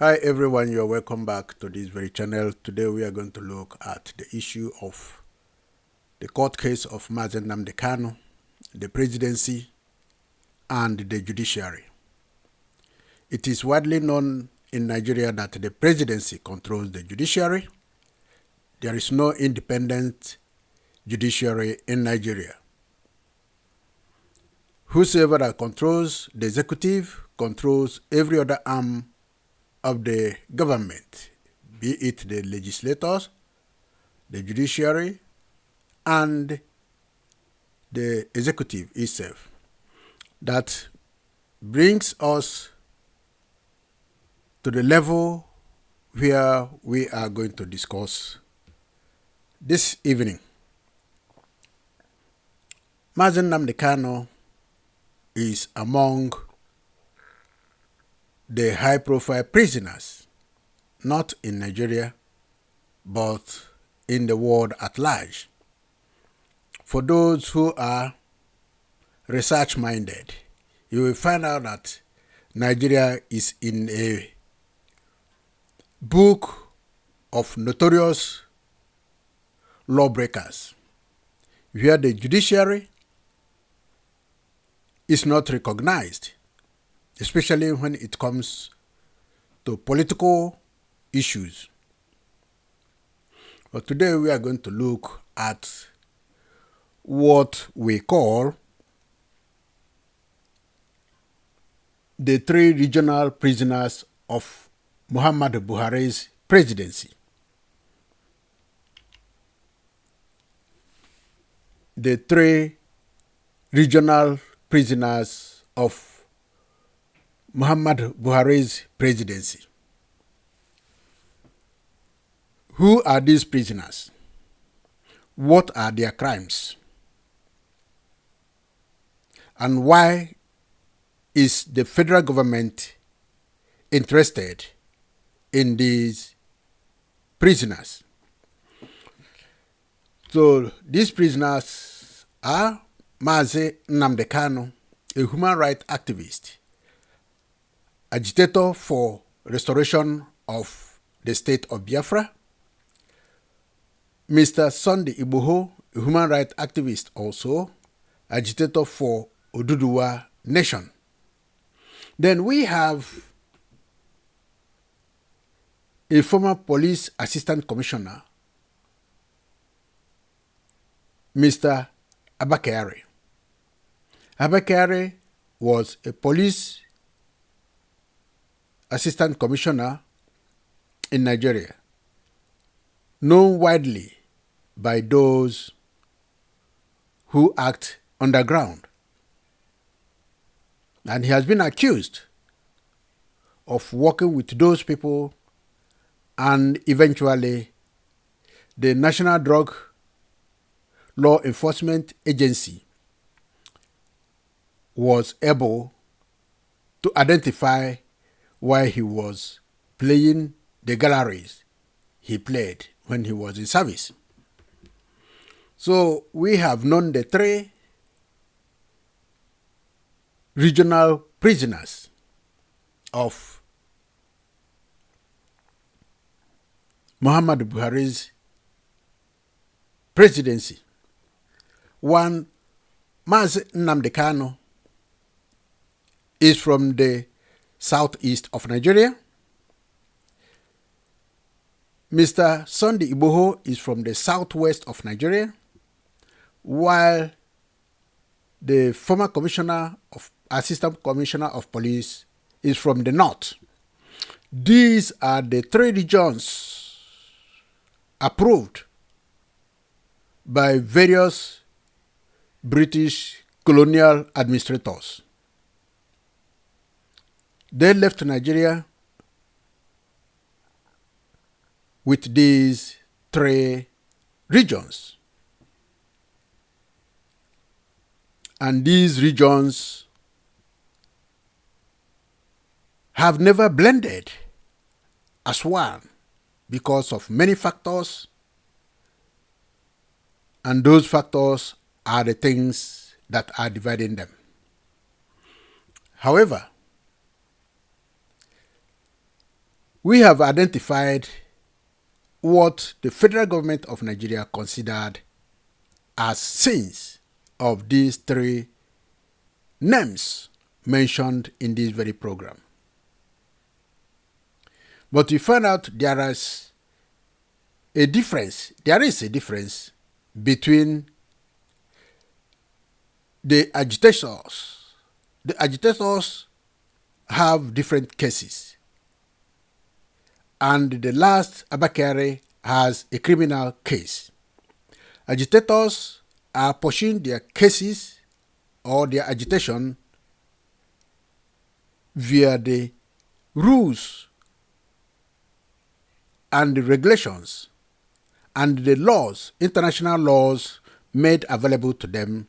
Hi everyone, you are welcome back to this very channel. Today we are going to look at the issue of the court case of Mazen Nnamdi Kanu, the presidency, and the judiciary. It is widely known in Nigeria that the presidency controls the judiciary. There is no independent judiciary in Nigeria. Whosoever that controls the executive controls every other arm of the government, be it the legislators, the judiciary, and the executive itself. That brings us to the level where we are going to discuss this evening. Mazen Nnamdi Kanu is among the high-profile prisoners, not in Nigeria, but in the world at large. For those who are research-minded, you will find out that Nigeria is in a book of notorious lawbreakers, where the judiciary is not recognized, especially when it comes to political issues. But today we are going to look at what we call the three regional prisoners of Muhammadu Buhari's presidency. The three regional prisoners of Muhammadu Buhari's presidency. Who are these prisoners? What are their crimes? And why is the federal government interested in these prisoners? So these prisoners are Mazen Nnamdi Kanu, a human rights activist, agitator for restoration of the state of Biafra; Mr. Sunday Igboho, a human rights activist also, agitator for Oduduwa Nation. Then we have a former police assistant commissioner, Mr. Abakari. Abakari was a police assistant commissioner in Nigeria, known widely by those who act underground. And he has been accused of working with those people, and eventually the National Drug Law Enforcement Agency was able to identify why he was playing the galleries he played when he was in service. So we have known the three regional prisoners of Muhammadu Buhari's presidency. One, Mazen Nnamdi Kanu, is from the southeast of Nigeria. Mr. Sunday Igboho is from the southwest of Nigeria, while the former assistant commissioner of police is from the north. These are the three regions approved by various British colonial administrators. They left Nigeria with these three regions. And these regions have never blended as one because of many factors, and those factors are the things that are dividing them. However, we have identified what the federal government of Nigeria considered as sins of these three names mentioned in this very program. But we find out there is a difference between the agitators. The agitators have different cases, and the last Abakari has a criminal case. Agitators are pushing their cases or their agitation via the rules and the regulations and the laws, international laws made available to them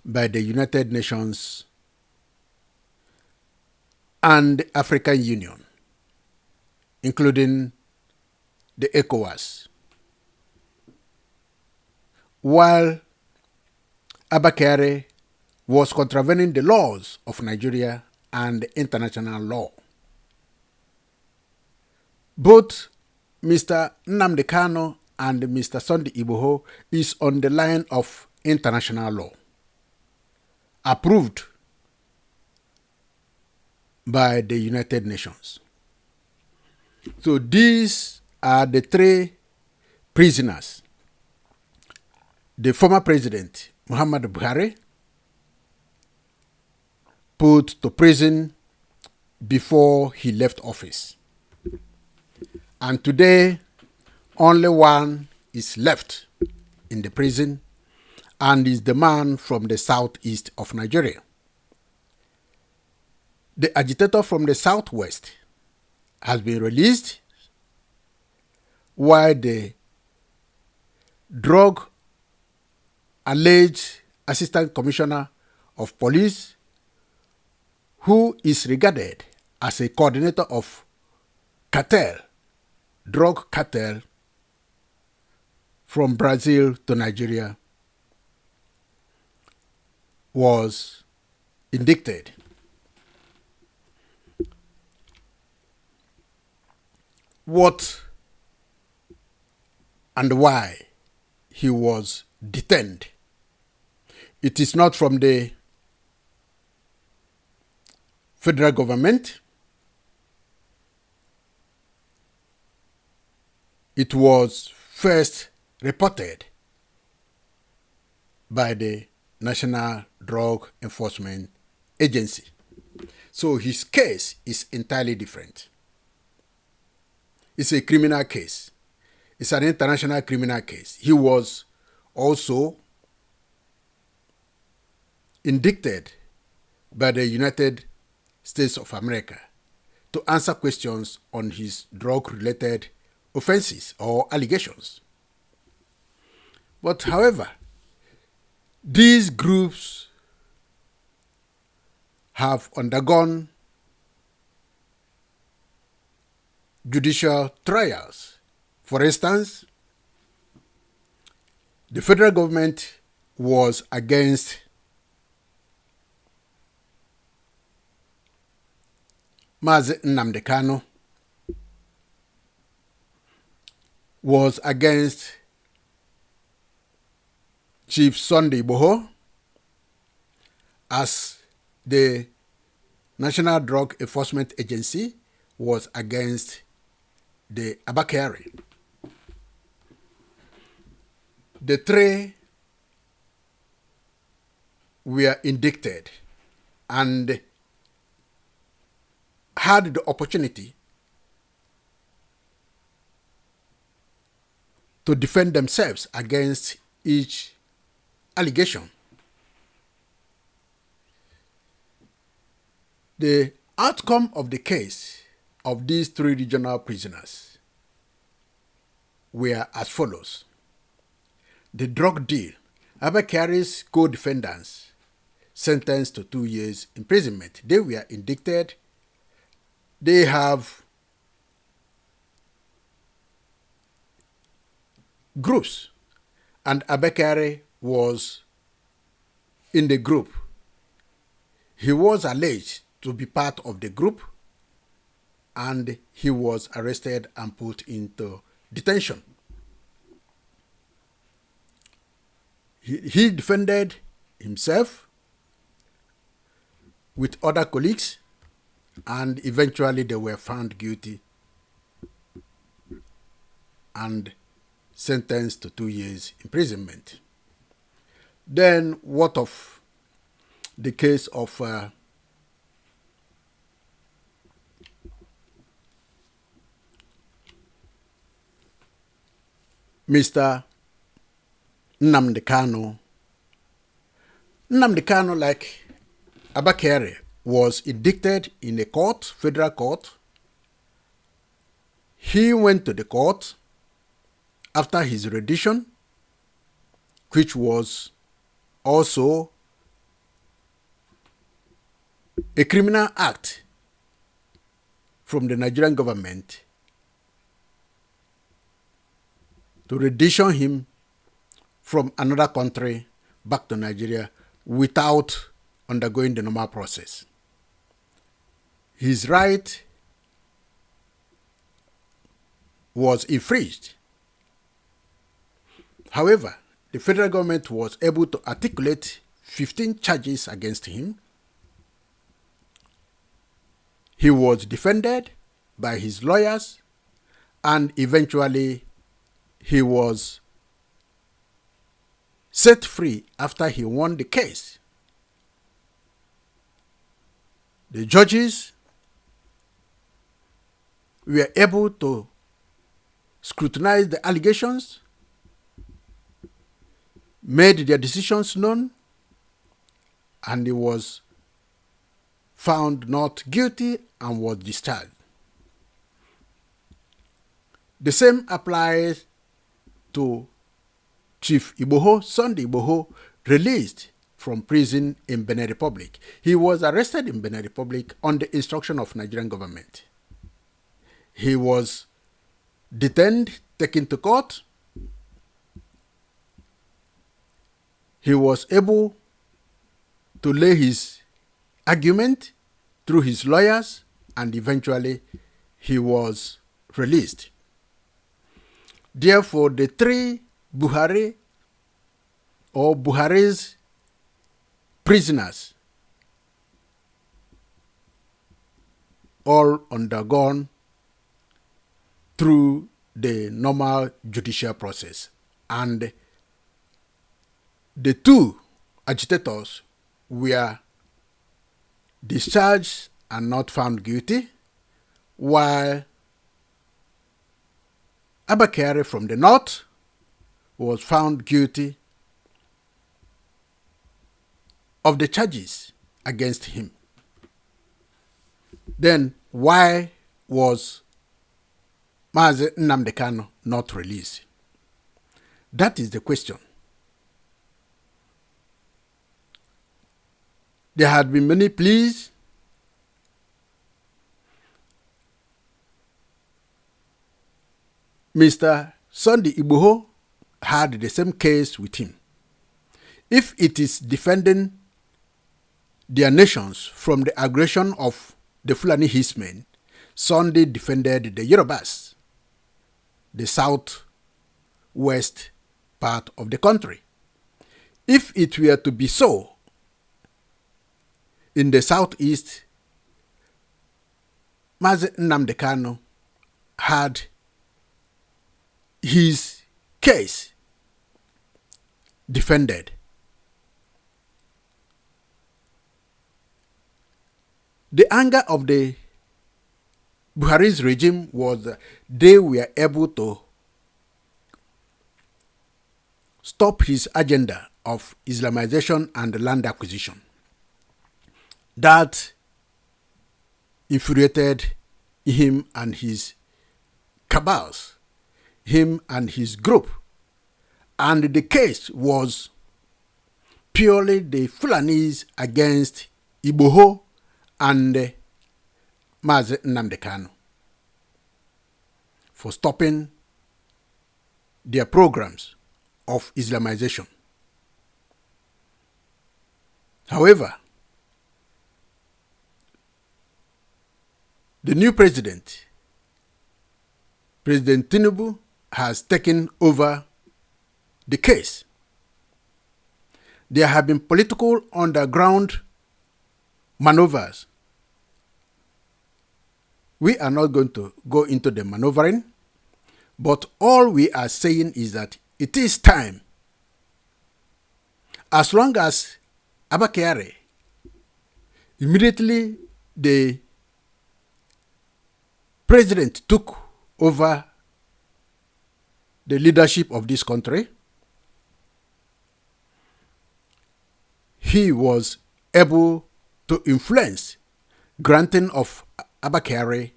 by the United Nations and the African Union, including the ECOWAS. While Abakari was contravening the laws of Nigeria and international law. Both Mr. Nnamdi Kanu and Mr. Sunday Igboho is on the line of international law, approved by the United Nations. So these are the three prisoners. The former president, Muhammadu Buhari, put to prison before he left office. And today, only one is left in the prison, and is the man from the southeast of Nigeria. The agitator from the southwest has been released, while the drug alleged assistant commissioner of police, who is regarded as a coordinator of drug cartel from Brazil to Nigeria, was indicted. What and why he was detained? It is not from the federal government. It was first reported by the National Drug Enforcement Agency. So his case is entirely different. It's a criminal case. It's an international criminal case. He was also indicted by the United States of America to answer questions on his drug-related offenses or allegations. But however, these groups have undergone judicial trials. For instance, the federal government was against Mazi Nnamdi Kanu, was against Chief Sunday Igboho, as the National Drug Enforcement Agency was against the Abakari. The three were indicted and had the opportunity to defend themselves against each allegation. The outcome of the case of these three regional prisoners were as follows. The drug deal, Abakari's co-defendants sentenced to 2 years imprisonment. They were indicted. They have groups, and Abakari was in the group. He was alleged to be part of the group, and he was arrested and put into detention. He defended himself with other colleagues, and eventually they were found guilty and sentenced to 2 years imprisonment. Then what of the case of Mr. Nnamdi Kanu? Nnamdi Kanu, like Abakari, was indicted in a court, federal court. He went to the court after his rendition, which was also a criminal act from the Nigerian government to rendition him from another country back to Nigeria without undergoing the normal process. His right was infringed. However, the federal government was able to articulate 15 charges against him. He was defended by his lawyers, and eventually he was set free after he won the case. The judges were able to scrutinize the allegations, made their decisions known, and he was found not guilty and was discharged. The same applies to Chief Igboho, Sunday Igboho, released from prison in Benin Republic. He was arrested in Benin Republic on the instruction of Nigerian government. He was detained, taken to court. He was able to lay his argument through his lawyers, and eventually he was released. Therefore, the three Buhari or Buhari's prisoners all undergone through the normal judicial process, and the two agitators were discharged and not found guilty, while Abakari from the north was found guilty of the charges against him. Then why was Mazi Nnamdi Kanu not released? That is the question. There had been many pleas. Mr. Sunday Igboho had the same case with him. If it is defending their nations from the aggression of the Fulani Hismen, Sunday defended the Yorubas, the southwest part of the country. If it were to be so, in the southeast, Mazi Nnamdi Kanu had his case defended. The anger of the Buhari's regime was that they were able to stop his agenda of Islamization and land acquisition. That infuriated him and his cabals, him and his group. And the case was purely the Fulanis against Igboho and Mazi Nnamdi Kanu for stopping their programs of Islamization. However, the new president, President Tinubu, has taken over the case. There have been political underground maneuvers. We are not going to go into the maneuvering, but all we are saying is that it is time. As long as Abba Kyari, immediately the president took over the leadership of this country, he was able to influence granting of Abba Kyari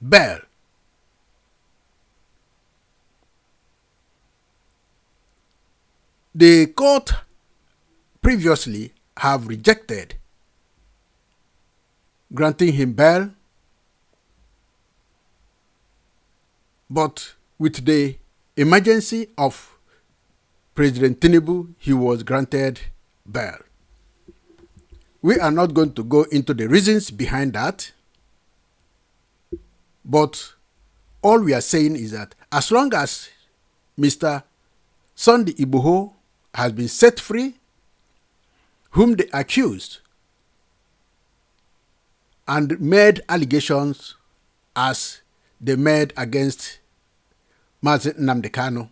bail. The court previously have rejected granting him bail, but with the emergency of President Tinubu, he was granted bail. We are not going to go into the reasons behind that, but all we are saying is that as long as Mr. Sunday Igboho has been set free, whom they accused and made allegations as they made against Mazi Nnamdi Kanu,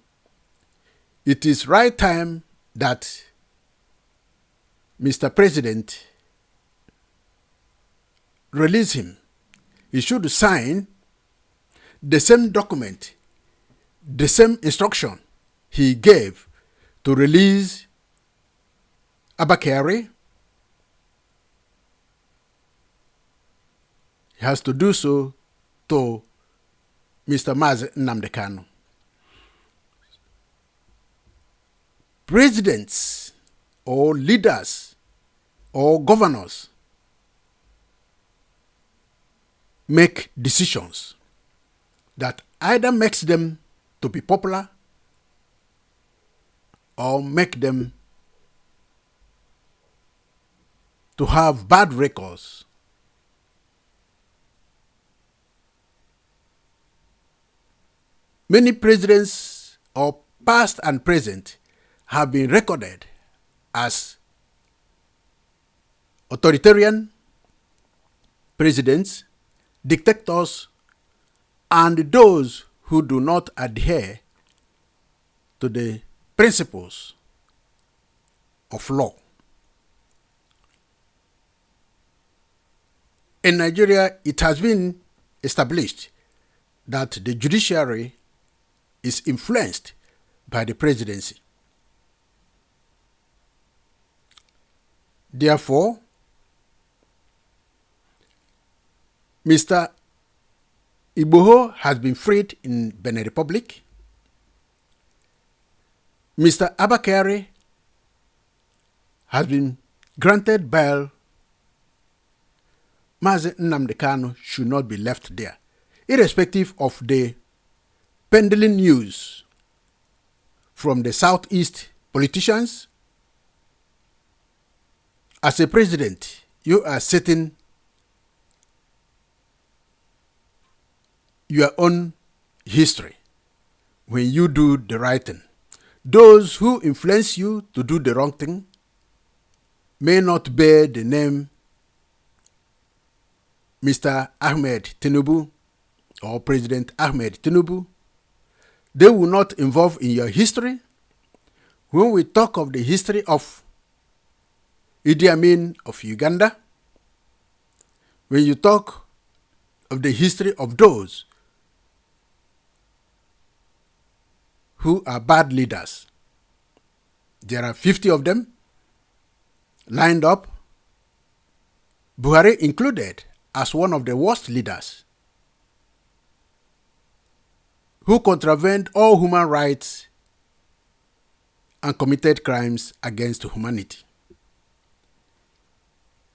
it is right time that Mr. President release him. He should sign the same document, the same instruction he gave to release Abba Kyari. He has to do so to Mr. Mazi Nnamdi Kanu. Presidents or leaders or governors make decisions that either makes them to be popular or make them to have bad records. Many presidents, or past and present, have been recorded as authoritarian presidents, dictators, and those who do not adhere to the principles of law. In Nigeria, it has been established that the judiciary is influenced by the presidency. Therefore, Mr. Igboho has been freed in Benin Republic. Mr. Abba Kyari has been granted bail. Mazi Nnamdi Kanu should not be left there, irrespective of the pending news from the Southeast politicians. As a president, you are setting your own history when you do the right thing. Those who influence you to do the wrong thing may not bear the name Mr. Ahmed Tinubu or President Ahmed Tinubu. They will not involve in your history. When we talk of the history of Idi Amin of Uganda, when you talk of the history of those who are bad leaders, there are 50 of them lined up, Buhari included as one of the worst leaders, who contravened all human rights and committed crimes against humanity.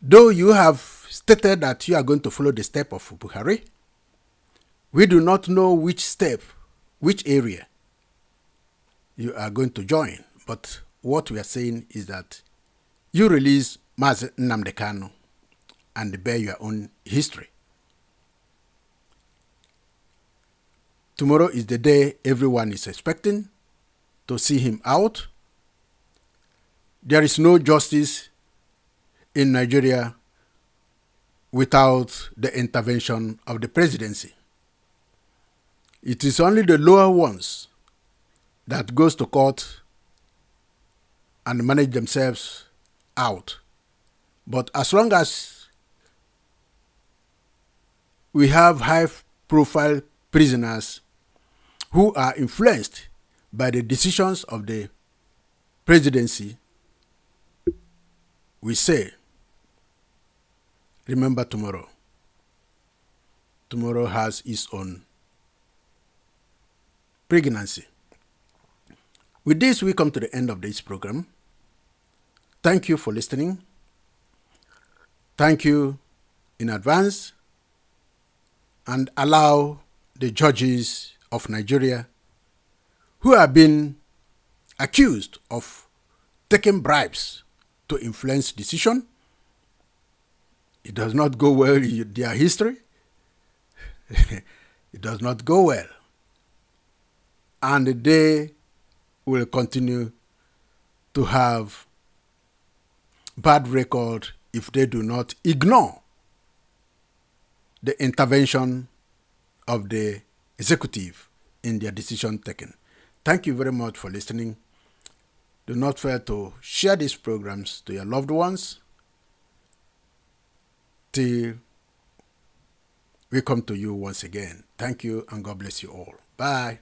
Though you have stated that you are going to follow the step of Buhari, we do not know which step, which area you are going to join. But what we are saying is that you release Mazi Nnamdi Kanu and bear your own history. Tomorrow is the day everyone is expecting to see him out. There is no justice in Nigeria without the intervention of the presidency. It is only the lower ones that goes to court and manage themselves out. But as long as we have high-profile prisoners who are influenced by the decisions of the presidency, we say, remember tomorrow. Tomorrow has its own pregnancy. With this, we come to the end of this program. Thank you for listening. Thank you in advance, and allow the judges of Nigeria who have been accused of taking bribes to influence decision. It does not go well in their history. It does not go well. And they will continue to have bad record if they do not ignore the intervention of the executive in their decision taking. Thank you very much for listening. Do not fail to share these programs to your loved ones till we come to you once again. Thank you and God bless you all. Bye.